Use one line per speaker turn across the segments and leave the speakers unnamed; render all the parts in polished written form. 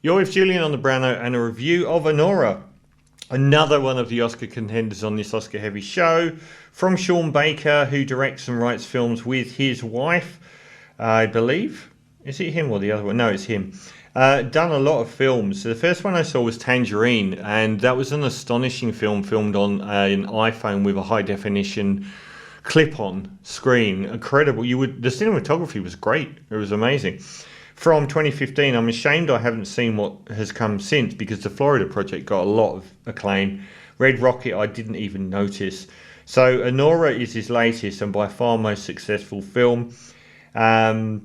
You're with Julian on the Browno and a review of Anora, another one of the Oscar contenders on this Oscar heavy show, from Sean Baker, who directs and writes films with his wife, I believe. Is it him or the other one? No, it's him. Done a lot of films. The first one I saw was Tangerine, and that was an astonishing film filmed on an iPhone with a high definition clip-on screen. Incredible. The cinematography was great. It was amazing. From 2015, I'm ashamed I haven't seen what has come since, because the Florida Project got a lot of acclaim. Red Rocket I didn't even notice. So Anora is his latest and by far most successful film. It's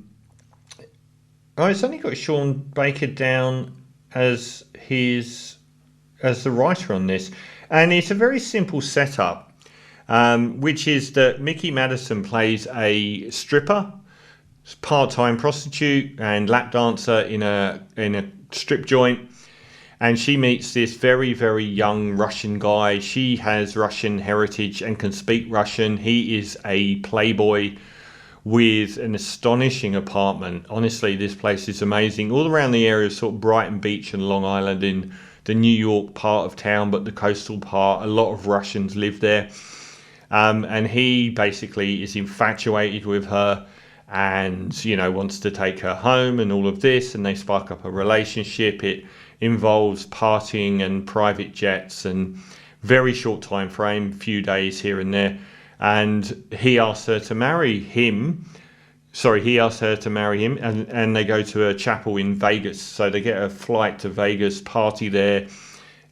only got Sean Baker down as the writer on this, and it's a very simple setup, which is that Mickey Madison plays a stripper, part-time prostitute and lap dancer in a strip joint, and she meets this very, very young Russian guy. She has Russian heritage and can speak Russian. He is a playboy with an astonishing apartment. Honestly, this place is amazing. All around the area of sort of Brighton Beach and Long Island, in the New York part of town, but the coastal part, a lot of Russians live there. And he basically is infatuated with her and, wants to take her home and all of this, and they spark up a relationship. It involves partying and private jets and very short time frame, few days here and there. And he asks her to marry him. He asks her to marry him, and they go to a chapel in Vegas. So they get a flight to Vegas, party there,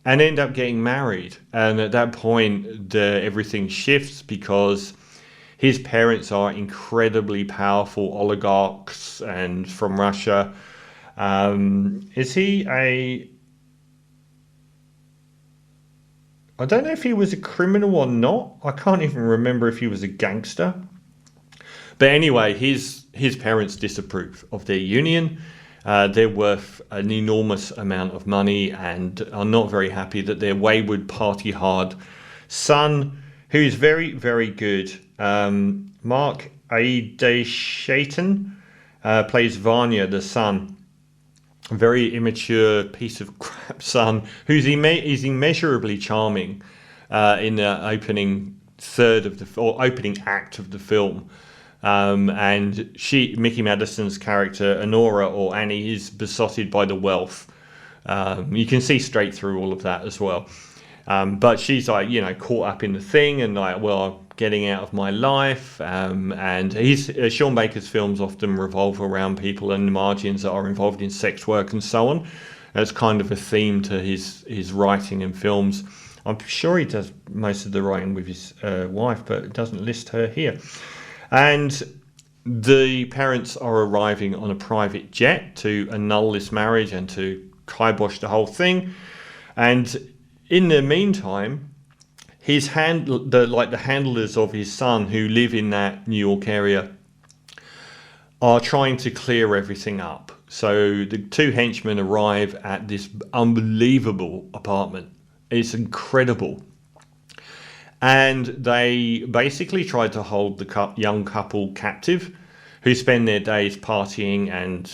and end up getting married. And at that point, everything shifts, because his parents are incredibly powerful oligarchs and from Russia. Is he I don't know if he was a criminal or not. I can't even remember if he was a gangster. But anyway, his parents disapprove of their union. They're worth an enormous amount of money and are not very happy that their wayward, party-hard son, who is very, very good, Mark Aideshaitan, plays Vanya, the son. A very immature piece of crap son who's immeasurably charming in the opening opening act of the film, and Mickey Madison's character Anora, or Annie, is besotted by the wealth. You can see straight through all of that as well, but she's caught up in the thing and getting out of my life, and Sean Baker's films often revolve around people and margins that are involved in sex work and so on. That's kind of a theme to his writing and films. I'm sure he does most of the writing with his wife, but it doesn't list her here. And the parents are arriving on a private jet to annul this marriage and to kibosh the whole thing. And in the meantime, the handlers of his son, who live in that New York area, are trying to clear everything up. So the two henchmen arrive at this unbelievable apartment. It's incredible. And they basically try to hold the young couple captive, who spend their days partying and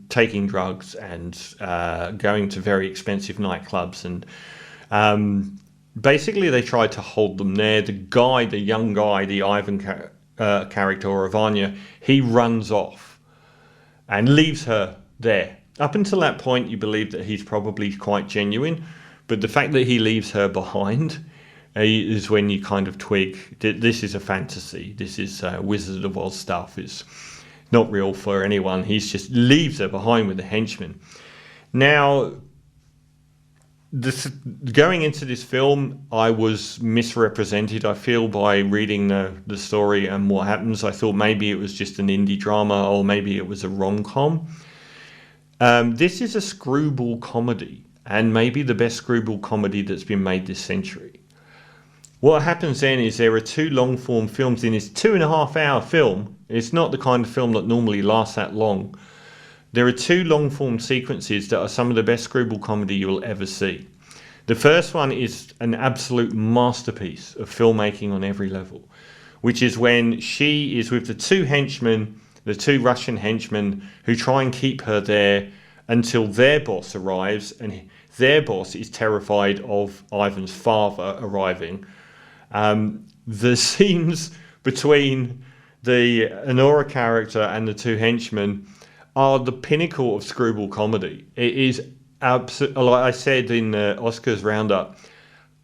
taking drugs and going to very expensive nightclubs. And basically, they tried to hold them there. The young guy, the Ivan character, or Vanya, he runs off and leaves her there. Up until that point, you believe that he's probably quite genuine, but the fact that he leaves her behind is when you kind of twig that this is a fantasy. This is Wizard of Oz stuff. It's not real for anyone. He just leaves her behind with the henchmen. Now, going into this film, I was misrepresented, I feel, by reading the story and what happens. I thought maybe it was just an indie drama, or maybe it was a rom-com. This is a screwball comedy, and maybe the best screwball comedy that's been made this century. What happens then is there are two long-form films in this 2.5-hour film. It's not the kind of film that normally lasts that long. There are two long-form sequences that are some of the best screwball comedy you will ever see. The first one is an absolute masterpiece of filmmaking on every level, which is when she is with the two Russian henchmen, who try and keep her there until their boss arrives, and their boss is terrified of Ivan's father arriving. The scenes between the Anora character and the two henchmen are the pinnacle of screwball comedy. It is absolutely, like I said in the Oscars roundup,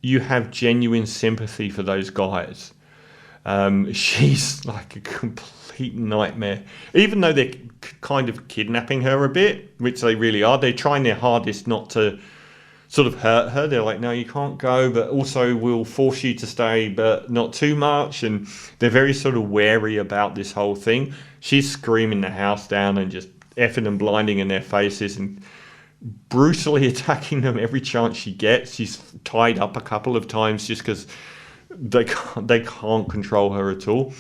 you have genuine sympathy for those guys. She's like a complete nightmare. Even though they're kind of kidnapping her a bit, which they really are, they're trying their hardest not to sort of hurt her. They're like, no, you can't go, but also we'll force you to stay, but not too much. And they're very sort of wary about this whole thing. She's screaming the house down and just effing and blinding in their faces and brutally attacking them every chance she gets. She's tied up a couple of times just because they can't control her at all.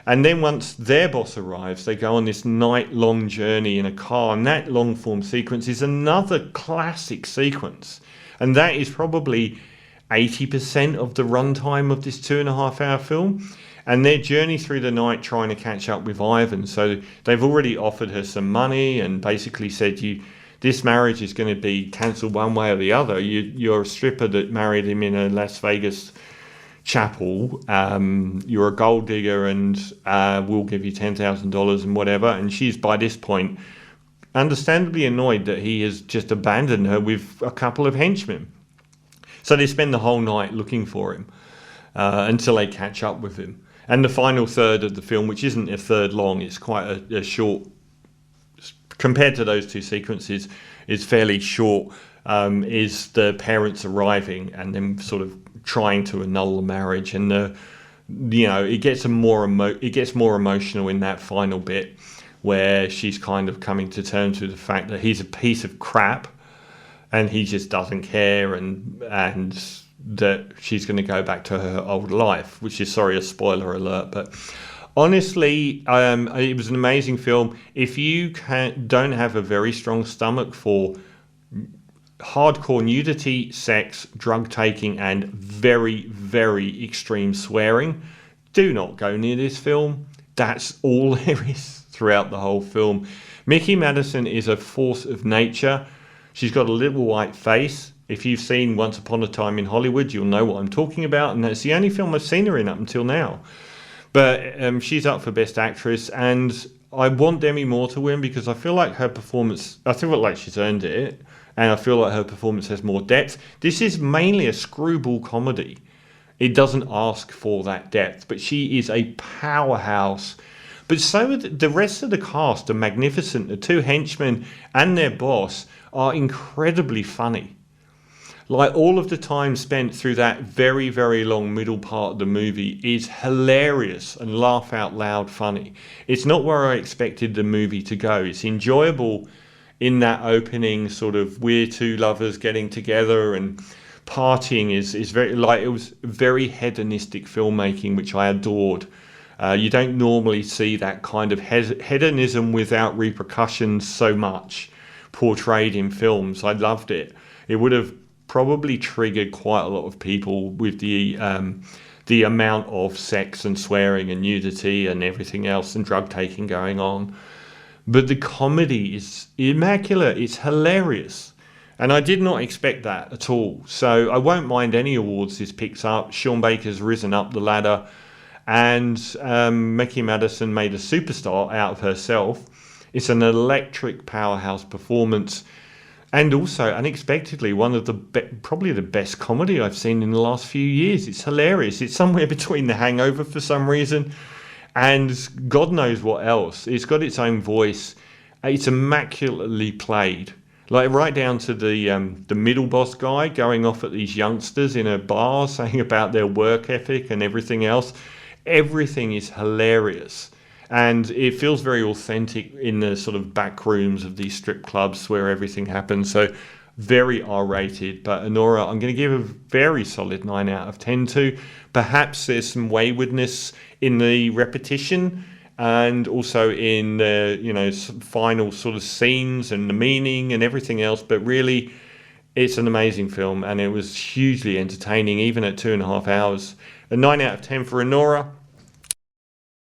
And then once their boss arrives, they go on this night-long journey in a car, and that long-form sequence is another classic sequence. And that is probably 80% of the runtime of this 2.5-hour film. And their journey through the night trying to catch up with Ivan. So they've already offered her some money and basically said, this marriage is going to be cancelled one way or the other. You're a stripper that married him in a Las Vegas chapel. You're a gold digger, and we'll give you $10,000 and whatever. And she's, by this point, understandably annoyed that he has just abandoned her with a couple of henchmen. So they spend the whole night looking for him until they catch up with him. And the final third of the film, which isn't a third long, it's quite a short, compared to those two sequences, is fairly short, is the parents arriving and then sort of trying to annul the marriage. And it gets more emotional in that final bit, where she's kind of coming to terms with the fact that he's a piece of crap and he just doesn't care, and that she's going to go back to her old life, which is, sorry, a spoiler alert, but honestly, it was an amazing film. If you don't have a very strong stomach for hardcore nudity, sex, drug taking, and very, very extreme swearing, do not go near this film. That's all there is throughout the whole film. Mickey Madison is a force of nature. She's got a little white face. If you've seen Once Upon a Time in Hollywood, you'll know what I'm talking about, and that's the only film I've seen her in up until now. But she's up for Best Actress, and I want Demi Moore to win because I feel like her performance, I feel like she's earned it, and I feel like her performance has more depth. This is mainly a screwball comedy. It doesn't ask for that depth, but she is a powerhouse. But so the rest of the cast are magnificent. The two henchmen and their boss are incredibly funny. Like, all of the time spent through that very, very long middle part of the movie is hilarious and laugh out loud funny. It's not where I expected the movie to go. It's enjoyable in that opening sort of we're two lovers getting together and partying is very, like, it was very hedonistic filmmaking, which I adored. You don't normally see that kind of hedonism without repercussions so much portrayed in films. I loved it. It would have probably triggered quite a lot of people with the amount of sex and swearing and nudity and everything else and drug taking going on. But the comedy is immaculate. It's hilarious. And I did not expect that at all. So I won't mind any awards this picks up. Sean Baker's risen up the ladder. And Mickey Madison made a superstar out of herself. It's an electric powerhouse performance. And also, unexpectedly, one of the probably the best comedy I've seen in the last few years. It's hilarious. It's somewhere between The Hangover for some reason and God knows what else. It's got its own voice. It's immaculately played. Like, right down to the middle boss guy going off at these youngsters in a bar saying about their work ethic and everything else. Everything is hilarious. And it feels very authentic in the sort of back rooms of these strip clubs where everything happens. So very R-rated. But Anora, I'm going to give a very solid 9 out of 10 to. Perhaps there's some waywardness in the repetition and also in the final sort of scenes and the meaning and everything else. But really, it's an amazing film and it was hugely entertaining, even at 2.5 hours. A 9 out of 10 for Anora.